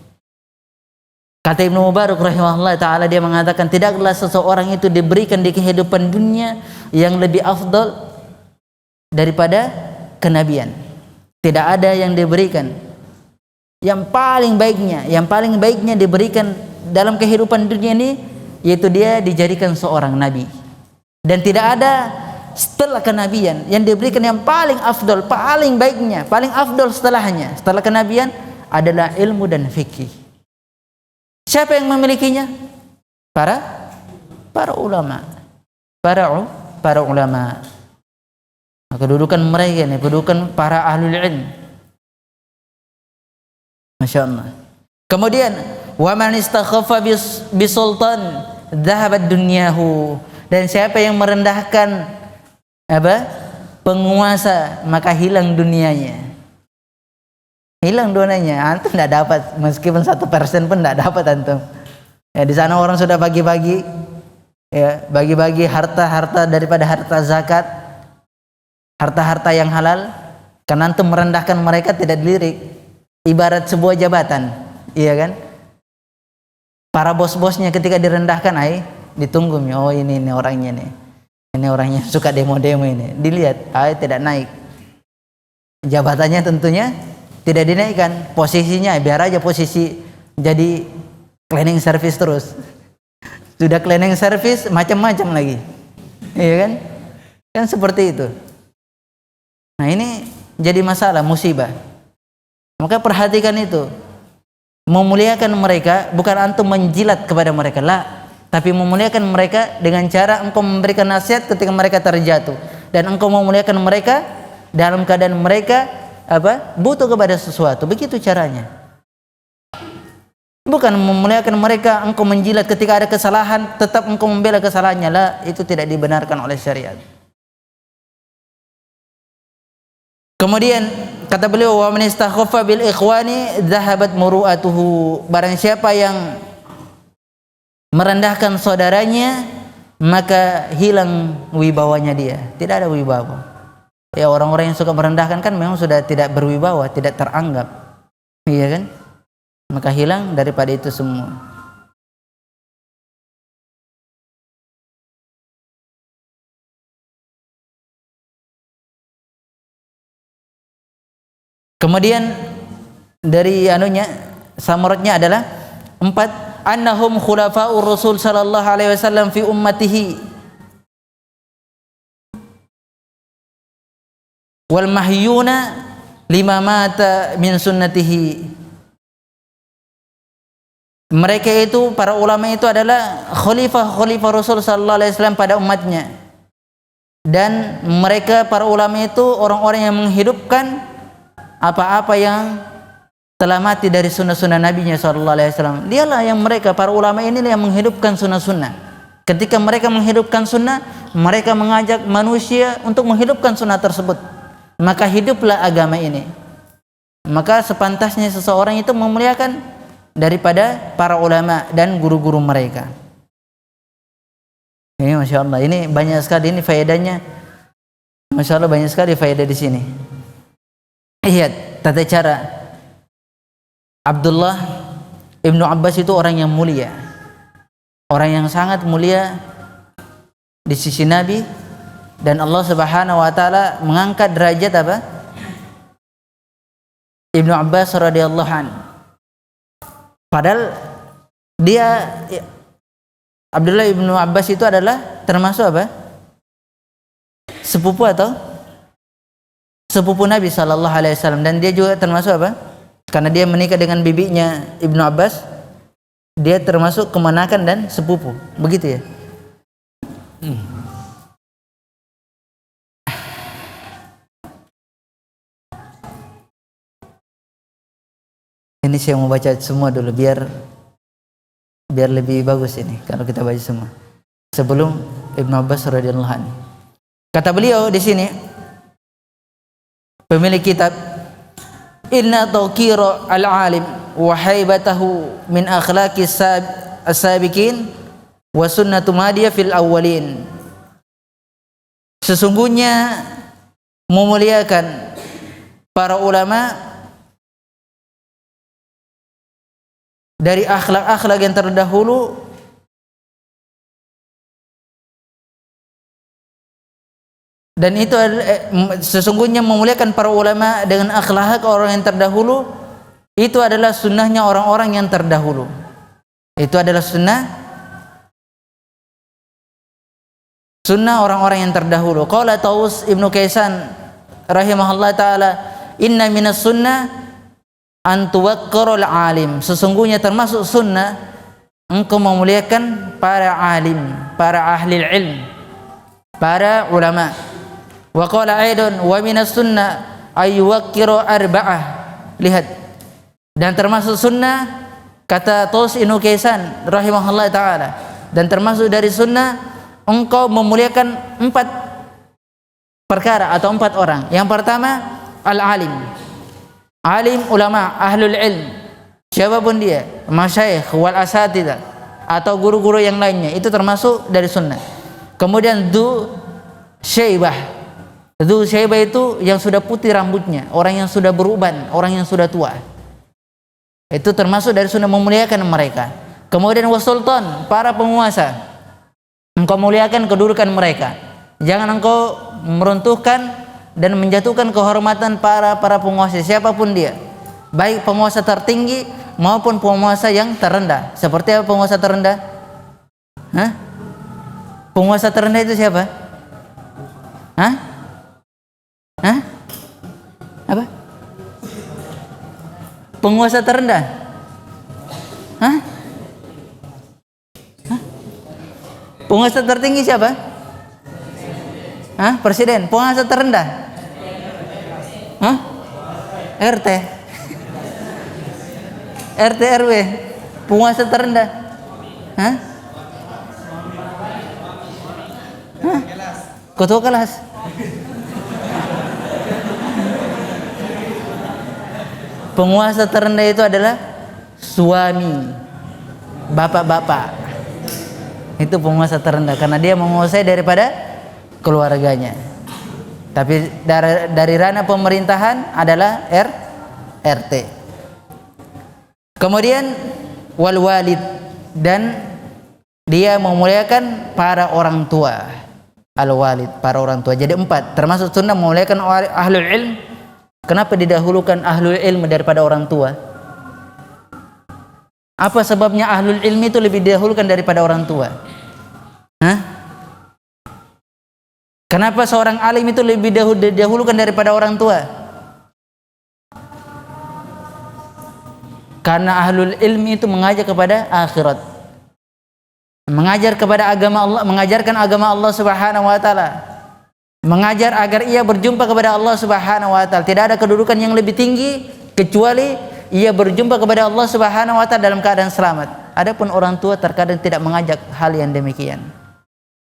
Kata Ibnu Mubarak rahimahullah ta'ala, dia mengatakan, tidaklah seseorang itu diberikan di kehidupan dunia yang lebih afdal daripada kenabian. Tidak ada yang diberikan yang paling baiknya diberikan dalam kehidupan dunia ini, yaitu dia dijadikan seorang nabi. Dan tidak ada setelah kenabian yang diberikan yang paling afdal, paling baiknya, paling afdal setelahnya, setelah kenabian adalah ilmu dan fikih. Siapa yang memilikinya? Para ulama. Para ulama. Kedudukan mereka ini, kedudukan para ahlul ilm. Masya Allah. Kemudian, wa man istakhaffa bisultan dhahabat dunyahu. Dan siapa yang merendahkan penguasa, maka hilang dunianya. Hilang dunianya. Antum tidak dapat, meskipun 1% pun tidak dapat antum. Ya, di sana orang sudah bagi-bagi, ya, bagi-bagi harta-harta daripada harta zakat, harta-harta yang halal. Karena antum merendahkan mereka, tidak dilirik. Ibarat sebuah jabatan, iya kan? Para bos-bosnya ketika direndahkan, ditunggu, oh ini orangnya nih, ini orangnya suka demo-demo ini, dilihat, tidak naik. Jabatannya tentunya tidak dinaikkan, posisinya biar aja posisi jadi cleaning service terus. Sudah cleaning service macam-macam lagi, iya kan? Kan seperti itu. Nah, ini jadi masalah, musibah. Maka perhatikan itu. Memuliakan mereka bukan antum menjilat kepada mereka, lah, tapi memuliakan mereka dengan cara engkau memberikan nasihat ketika mereka terjatuh, dan engkau memuliakan mereka dalam keadaan mereka butuh kepada sesuatu. Begitu caranya. Bukan memuliakan mereka engkau menjilat ketika ada kesalahan, tetap engkau membela kesalahannya, lah, itu tidak dibenarkan oleh syariat. Kemudian kata beliau, wa man istakhaffa bil ikhwani dhahabat muru'atuhu. Barang siapa yang merendahkan saudaranya, maka hilang wibawanya dia. Tidak ada wibawa. Ya, orang-orang yang suka merendahkan kan memang sudah tidak berwibawa, tidak teranggap. Iya kan? Maka hilang daripada itu semua. Kemudian dari samaratnya adalah 4, annahum khulafa'ur Rasul sallallahu alaihi wasallam fi ummatihi wal mahyuna lima mata min sunnatihi. Mereka itu, para ulama itu adalah khalifah Rasul sallallahu alaihi wasallam pada umatnya. Dan mereka, para ulama itu, orang-orang yang menghidupkan apa-apa yang telah mati dari sunnah-sunnah Nabi-Nya SAW. Dialah yang mereka, para ulama ini yang menghidupkan sunnah-sunnah. Ketika mereka menghidupkan sunnah, mereka mengajak manusia untuk menghidupkan sunnah tersebut. Maka hiduplah agama ini. Maka sepantasnya seseorang itu memuliakan daripada para ulama dan guru-guru mereka. Ini Masya Allah, ini banyak sekali ini faedahnya. Masya Allah, banyak sekali faedah di sini. Lihat tata cara Abdullah Ibnu Abbas itu orang yang mulia, orang yang sangat mulia di sisi Nabi, dan Allah Subhanahu wa taala mengangkat derajat apa? Ibnu Abbas radhiyallahu anhu. Padahal dia, Abdullah Ibnu Abbas itu adalah termasuk apa? Sepupu atau sepupu Nabi sallallahu alaihi wasallam, dan dia juga termasuk apa? Karena dia menikah dengan bibinya Ibnu Abbas, dia termasuk kemenakan dan sepupu, begitu ya. Ini saya mau baca semua dulu biar lebih bagus ini kalau kita baca semua sebelum Ibnu Abbas radhiyallahu anhu. Kata beliau di sini, pemilik kitab, inna tawqira al-alim wa haibatahu min akhlaqi as-sabiqin wa sunnatu madiyah fil awwalin. Sesungguhnya memuliakan para ulama dari akhlak-akhlak yang terdahulu dan itu sesungguhnya memuliakan para ulama dengan akhlak orang yang terdahulu itu adalah sunnahnya orang-orang yang terdahulu. Itu adalah sunnah orang-orang yang terdahulu. Qala Taus Ibnu Kaisan rahimahullah taala, inna minas sunnah an tuwaqqirul alim. Sesungguhnya termasuk sunnah engkau memuliakan para alim, para ahli ilm, para ulama. Wa qala aidan wa minas sunnah ay yuwaqqiru arba'ah. Lihat, dan termasuk sunnah, kata Taus Ibnu Kaisan rahimahullah taala, dan termasuk dari sunnah engkau memuliakan 4 perkara atau 4 orang. Yang pertama, al-alim. Alim, ulama, ahlul ilm, siapapun dia, masyayikh wal asatidah atau guru-guru yang lainnya, itu termasuk dari sunnah. Kemudian dzu syaibah. Dzu syaibah itu yang sudah putih rambutnya, orang yang sudah beruban, orang yang sudah tua. Itu termasuk dari sunnah, memuliakan mereka. Kemudian wasultan, para penguasa, engkau muliakan kedudukan mereka. Jangan engkau meruntuhkan dan menjatuhkan kehormatan para penguasa siapapun dia, baik penguasa tertinggi maupun penguasa yang terendah. Seperti apa penguasa terendah? Penguasa terendah itu siapa? Apa? Penguasa terendah? Penguasa tertinggi siapa? Presiden. Penguasa terendah? RT. RT RW. Penguasa terendah? Ketua kelas. Penguasa terendah itu adalah suami, bapak-bapak. Itu penguasa terendah karena dia menguasai daripada keluarganya. Tapi dari ranah pemerintahan adalah RT. Kemudian wal walid, dan dia memuliakan para orang tua. Al walid, para orang tua. Jadi 4, termasuk sunnah memuliakan ahlul ilm. Kenapa didahulukan ahlul ilm daripada orang tua? Apa sebabnya ahlul ilmi itu lebih didahulukan daripada orang tua? Kenapa seorang alim itu lebih didahulukan daripada orang tua? Karena ahlul ilmi itu mengajak kepada akhirat, mengajar kepada agama Allah, mengajarkan agama Allah Subhanahu wa taala. mengajar agar ia berjumpa kepada Allah Subhanahu wa taala. Tidak ada kedudukan yang lebih tinggi kecuali ia berjumpa kepada Allah Subhanahu wa taala dalam keadaan selamat. Adapun orang tua terkadang tidak mengajak hal yang demikian,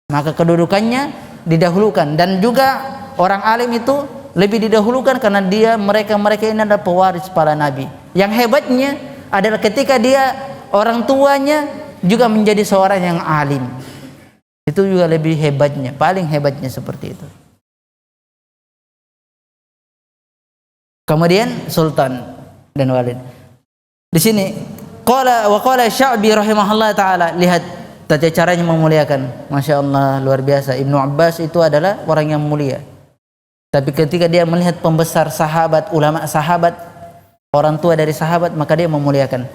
maka kedudukannya didahulukan. Dan juga orang alim itu lebih didahulukan karena mereka ini adalah pewaris para nabi. Yang hebatnya adalah ketika dia orang tuanya juga menjadi seorang yang alim. Itu juga lebih hebatnya, paling hebatnya seperti itu. Kemudian sultan dan walid. Di sini qala Sya'bi rahimahullah taala, lihat tata caranya memuliakan. Masya Allah, luar biasa. Ibnu Abbas itu adalah orang yang mulia. Tapi ketika dia melihat pembesar sahabat, ulama sahabat, orang tua dari sahabat, maka dia memuliakan.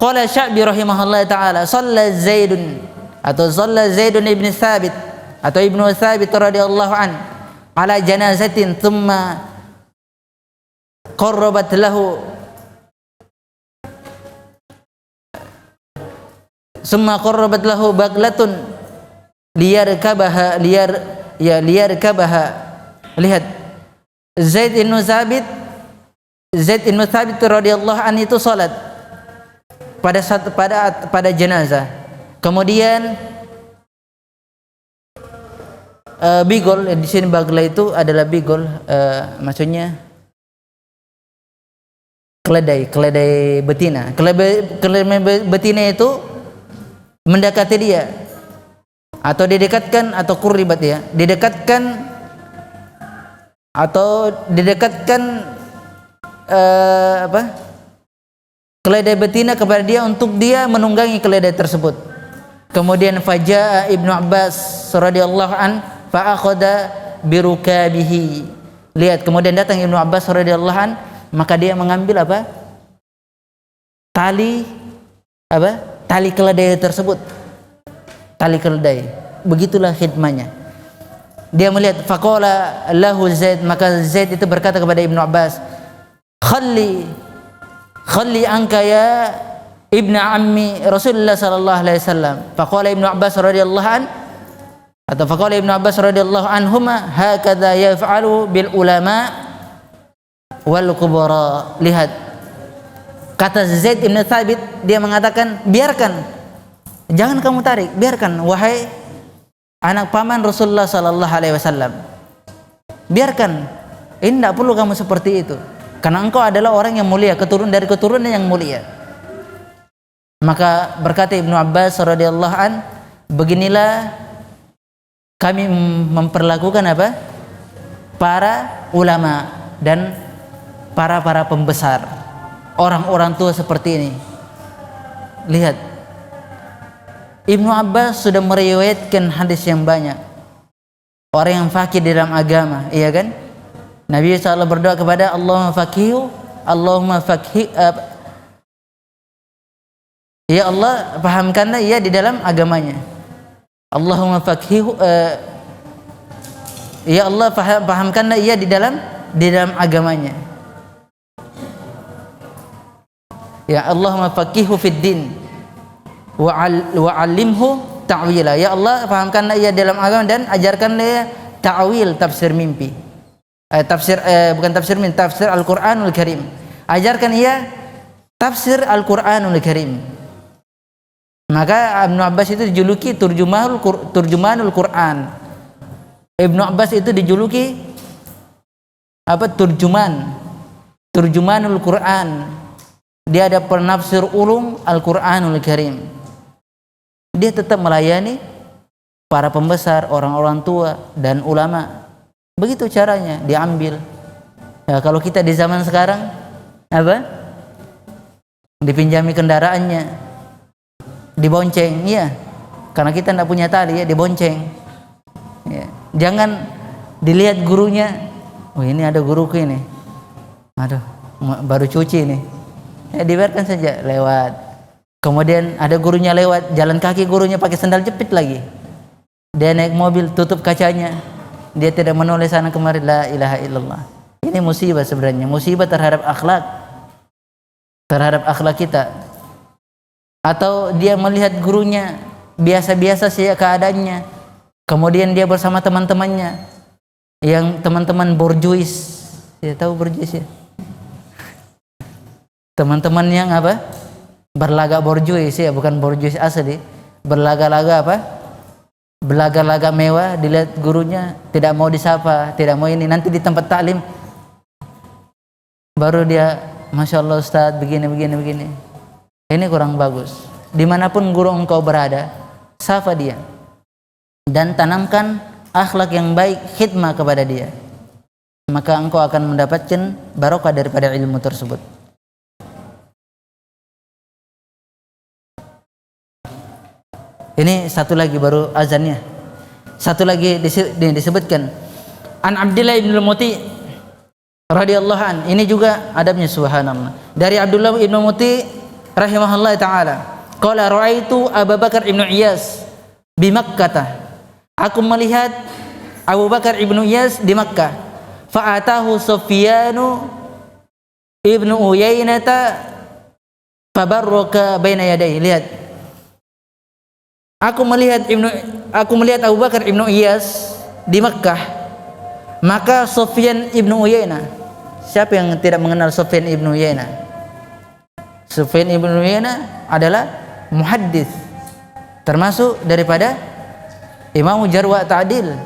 Qala Sya'bi rahimahullah taala, shalla Zaidun ibn Thabit atau Ibnu Thabit radhiyallahu an ala janazatin thumma qarrabat lahu baglatun liyarkabaha. Lihat, Zaid bin Thabit radhiyallahu an itu salat pada jenazah. Kemudian bigol, di sini bagla itu adalah bigol, maksudnya keledai betina. Keledai betina itu mendekati dia atau didekatkan atau kurribat ya, didekatkan keledai betina kepada dia untuk dia menunggangi keledai tersebut. Kemudian faja'a Ibnu Abbas radhiyallahu an fa akhadha birukabihi. Lihat, kemudian datang Ibnu Abbas radhiyallahu an, maka dia mengambil tali keledai tersebut, tali keledai. Begitulah khidmahnya. Dia melihat, faqala lahu Zaid, maka Zaid itu berkata kepada Ibnu Abbas, khalli anka ya ibnu ammi Rasulullah sallallahu alaihi wasallam. Faqala Ibnu Abbas radhiyallahu an, atau faqala Ibnu Abbas radhiyallahu anhuma, hakadha yaf'alu bil ulama wal kubara. Lihat, kata Zaid bin Thabit, dia mengatakan, biarkan, jangan kamu tarik, biarkan wahai anak paman Rasulullah sallallahu alaihi wasallam, biarkan, ini tidak perlu kamu seperti itu, karena engkau adalah orang yang mulia, dari keturunan yang mulia. Maka berkata Ibnu Abbas radhiyallahu an, beginilah kami memperlakukan para ulama dan para pembesar, orang-orang tua seperti ini. Lihat, Ibnu Abbas sudah meriwayatkan hadis yang banyak, orang yang faqih di dalam agama, iya kan? Nabi SAW berdoa kepada Allahumma faqih, ya Allah, pahamkanlah ia di dalam agamanya. Allahumma faqih, ya Allah, pahamkanlah ia di dalam agamanya. Ya Allahumma faqihu fid din wa 'allimhu ta'wila. Ya Allah, pahamkanlah ia dalam agama dan ajarkanlah ia ta'wil, tafsir mimpi. Tafsir Al-Qur'anul Karim. Ajarkan ia tafsir Al-Qur'anul Karim. Maka Ibnu Abbas itu dijuluki turjumanul Qur'an. Ibnu Abbas itu dijuluki turjumanul Qur'an. Dia ada penafsir ulum Al-Qur'anul Karim. Dia tetap melayani para pembesar, orang-orang tua dan ulama. Begitu caranya diambil. Ya, kalau kita di zaman sekarang dipinjami kendaraannya, dibonceng, ya, karena kita tidak punya tali, ya, dibonceng. Ya. Jangan dilihat gurunya, oh ini ada guruku ini, aduh baru cuci ini, ya, dibiarkan saja lewat. Kemudian ada gurunya lewat, jalan kaki gurunya pakai sandal jepit lagi, dia naik mobil tutup kacanya, dia tidak menulis sana kemari la ilaha illallah. Ini musibah sebenarnya, musibah terhadap akhlak kita. Atau dia melihat gurunya biasa-biasa saja keadaannya, kemudian dia bersama teman-temannya, yang teman-teman borjuis, ya tahu borjuis ya? Teman-teman yang apa? Berlagak borjuis ya, bukan borjuis asli. Berlaga-laga apa? Berlaga-laga mewah, dilihat gurunya tidak mau disapa, tidak mau ini. Nanti di tempat taklim baru dia, Masya Allah Ustadz, begini. Ini kurang bagus. Dimanapun guru engkau berada, sapa dia dan tanamkan akhlak yang baik, khidmah kepada dia, maka engkau akan mendapatkan barokah daripada ilmu tersebut. Ini satu lagi baru azannya. Satu lagi disebutkan an Abdullah ibn Muti radhiyallahu an. Ini juga adabnya, subhanallah. Dari Abdullah ibn Muti rahimahullah taala, qala ra'aitu Abu Bakar ibn Iyas bi Makkah. Aku melihat Abu Bakar ibn Iyas di Makkah. Fa atahu Sufyan ibn Uyainah fabarraka baina yadayhi. Lihat, Aku melihat Abu Bakar ibnu Iyas di Makkah, maka Sufyan ibnu Uyainah. Siapa yang tidak mengenal Sufyan ibnu Uyainah? Sufyan ibnu Uyainah adalah muhaddits, termasuk daripada Imam Jarwa Ta'dil.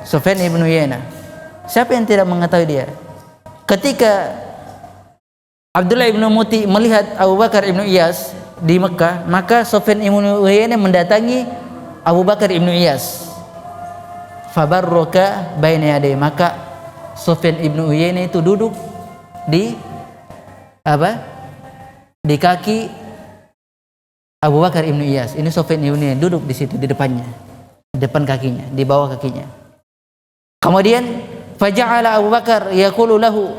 Sufyan ibnu Uyainah. Siapa yang tidak mengetahui dia? Ketika Abdullah ibnu Muti melihat Abu Bakar ibnu Iyas di Mekah, maka Sufyan ibnu Uyainah mendatangi Abu Bakar ibnu Iyas. Fabarraka baina yadayhi, maka Sufyan ibnu Uyainah itu duduk di apa? Di kaki Abu Bakar ibnu Iyas. Ini Sufyan ibnu Uyainah duduk di situ, di depannya, di depan kakinya, di bawah kakinya. Kemudian faja'ala Abu Bakar yaqulu lahu,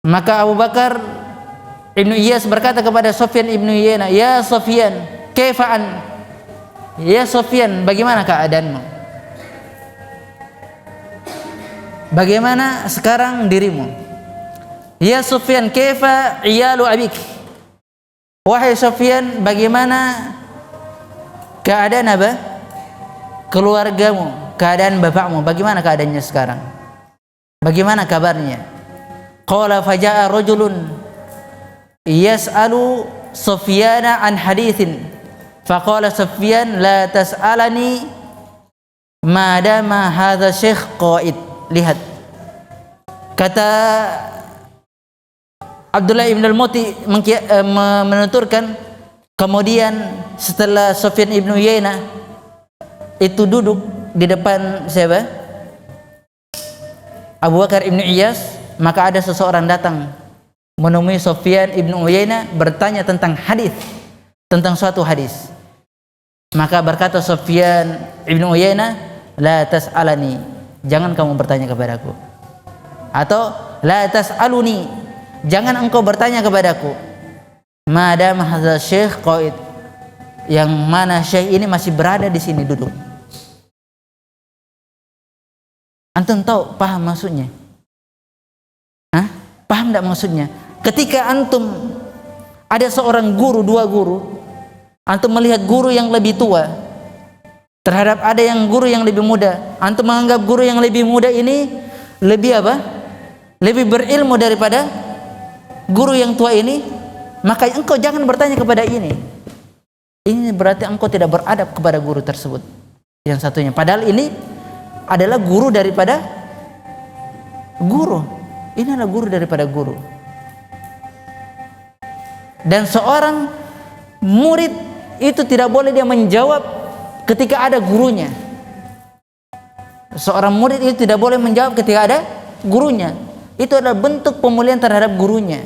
maka Abu Bakar Ibnu Iyas berkata kepada Sufyan ibnu Uyainah, ya Sufyan, kaifan? Ya Sufyan, bagaimana keadaanmu? Bagaimana sekarang dirimu? Ya Sufyan, kaifa iyalu abik? Wahai Sufyan, bagaimana keadaan apa? Keluargamu, keadaan bapakmu, bagaimana keadaannya sekarang? Bagaimana kabarnya? Qala faja'a rajulun yas'alu Sufyana an hadithin, faqala Sufyan la tas'alani madama hadha syekh qaid. Lihat, kata Abdullah ibn al-Muti menuturkan, kemudian setelah Sufyan ibn Uyainah itu duduk di depan siapa? Abu Bakar ibn Iyas, maka ada seseorang datang menemui Sufyan ibnu Uyainah bertanya tentang hadis, tentang suatu hadis. Maka berkata Sufyan ibnu Uyainah, la tas'alani, jangan kamu bertanya kepadaku. Atau la tas'aluni, jangan engkau bertanya kepadaku. Madam hadza syekh qaid, yang mana syekh ini masih berada di sini duduk. Antum tahu, paham maksudnya? Hah? Paham enggak maksudnya? Ketika antum ada seorang guru, dua guru, antum melihat guru yang lebih tua terhadap ada yang guru yang lebih muda, antum menganggap guru yang lebih muda ini lebih apa? Lebih berilmu daripada guru yang tua ini, maka engkau jangan bertanya kepada ini. Ini berarti engkau tidak beradab kepada guru tersebut. Yang satunya, padahal ini adalah guru daripada guru. Ini adalah guru daripada guru. Dan seorang murid itu tidak boleh dia menjawab ketika ada gurunya. Seorang murid itu tidak boleh menjawab ketika ada gurunya. Itu adalah bentuk pemulihan terhadap gurunya.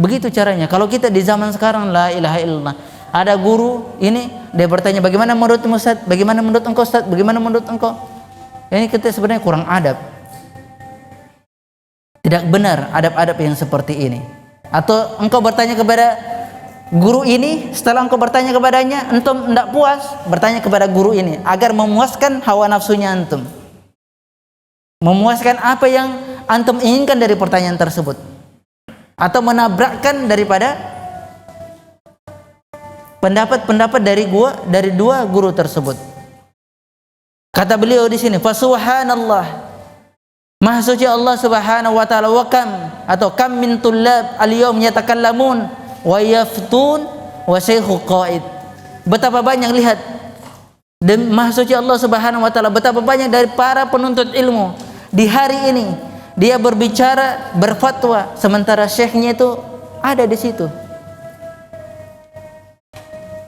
Begitu caranya. Kalau kita di zaman sekarang, la ilaha illallah, ada guru ini dia bertanya, bagaimana menurutmu Ustaz? Bagaimana menurut engkau Ustaz? Bagaimana menurut engkau? Ini kita sebenarnya kurang adab. Tidak benar adab-adab yang seperti ini. Atau engkau bertanya kepada guru ini, setelah engkau bertanya kepadanya, antum tidak puas, bertanya kepada guru ini agar memuaskan hawa nafsunya antum, memuaskan apa yang antum inginkan dari pertanyaan tersebut, atau menabrakkan daripada pendapat-pendapat dari dua guru tersebut. Kata beliau di sini, fa subhanallah, maha suci Allah Subhanahu wa taala, wa kam min tullab al-yawm yatakallamun wa yaftun wa syaikhu qaid. Betapa banyak, lihat, dan maha suci Allah Subhanahu wa taala, betapa banyak dari para penuntut ilmu di hari ini dia berbicara, berfatwa, sementara syekhnya itu ada di situ.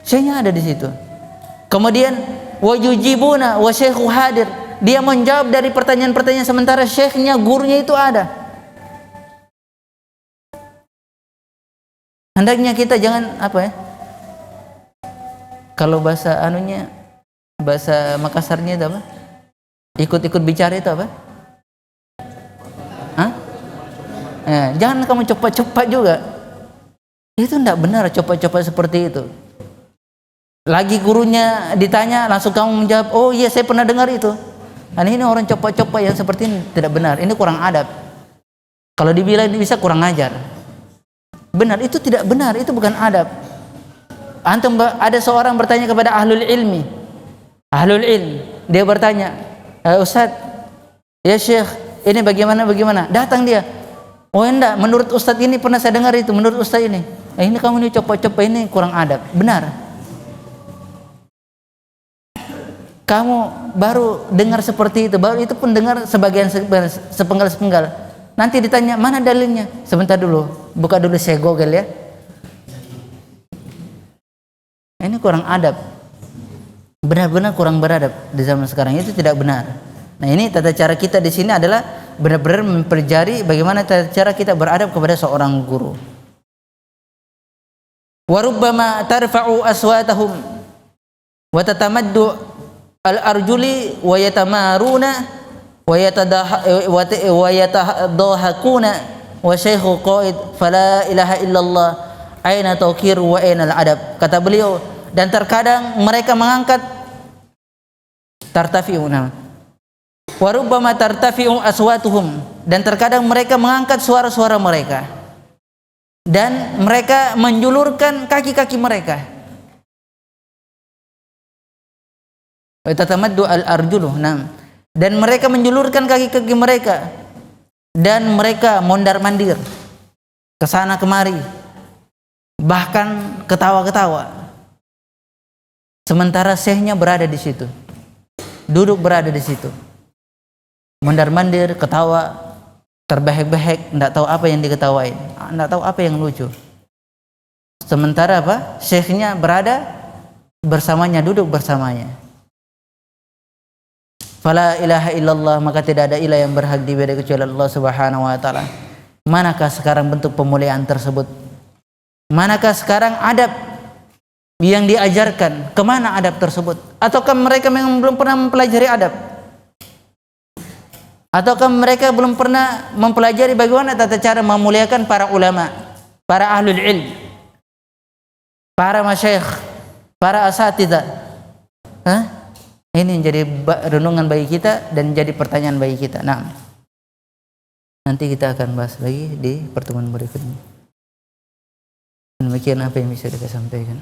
Syekhnya ada di situ. Kemudian wajujibuna wa syaikhu hadir, dia menjawab dari pertanyaan-pertanyaan sementara syekhnya, gurunya itu ada. Hendaknya kita jangan kalau bahasa anunya, bahasa Makassarnya itu apa? Ikut-ikut bicara itu apa? Jangan kamu cepat-cepat juga. Itu tidak benar cepat-cepat seperti itu. Lagi gurunya ditanya langsung kamu menjawab, oh iya saya pernah dengar itu. Dan ini orang cepat-cepat yang seperti ini tidak benar. Ini kurang adab. Kalau dibilang bisa kurang ajar. Benar, itu tidak benar, itu bukan adab. Antum, ada seorang bertanya kepada ahlul ilm, dia bertanya, Ustaz, ya Syekh, ini bagaimana? Datang dia, oh enggak, menurut Ustaz ini pernah saya dengar itu, menurut Ustaz ini. Ini kamu ini cepat-cepat, ini kurang adab. Benar. Kamu baru dengar seperti itu, baru itu pun dengar sebagian, sepenggal. Nanti ditanya mana dalilnya, sebentar dulu, buka dulu saya Google ya. Ini kurang adab, benar-benar kurang beradab di zaman sekarang, itu tidak benar. Nah ini tata cara kita di sini adalah benar-benar mempelajari bagaimana tata cara kita beradab kepada seorang guru. Warubbama tarfa'u aswatahum wa tatamaddu al-arjuli wa yatamaruna wa yatadahakuna wa syaikhu qaid fala ilaha illallah aina tawqir wa aina al-adab. Kata beliau, dan terkadang mereka mengangkat tartafi'una wa rubbama tartafi'u aswatuhum, dan terkadang mereka mengangkat suara-suara mereka dan mereka menjulurkan kaki-kaki mereka. Tatamaddu al-arjulu, dan mereka menjulurkan kaki-kaki mereka dan mereka mondar-mandir ke sana kemari, bahkan ketawa-ketawa. Sementara syekhnya berada di situ, duduk berada di situ, mondar-mandir, ketawa, terbehek-behek, tidak tahu apa yang diketawain, tidak tahu apa yang lucu. Sementara syekhnya berada bersamanya, duduk bersamanya. Fala ilaha illallah, maka tidak ada ilah yang berhak diibadahi kecuali Allah Subhanahu wa taala. Manakah sekarang bentuk pemuliaan tersebut? Manakah sekarang adab yang diajarkan? Kemana adab tersebut? Ataukah mereka memang belum pernah mempelajari adab? Ataukah mereka belum pernah mempelajari bagaimana tata cara memuliakan para ulama, para ahlul ilm, para masyayikh, para asatidzah? Ini jadi renungan bagi kita dan jadi pertanyaan bagi kita. Nah, nanti kita akan bahas lagi di pertemuan berikutnya. Demikian apa yang bisa kita sampaikan.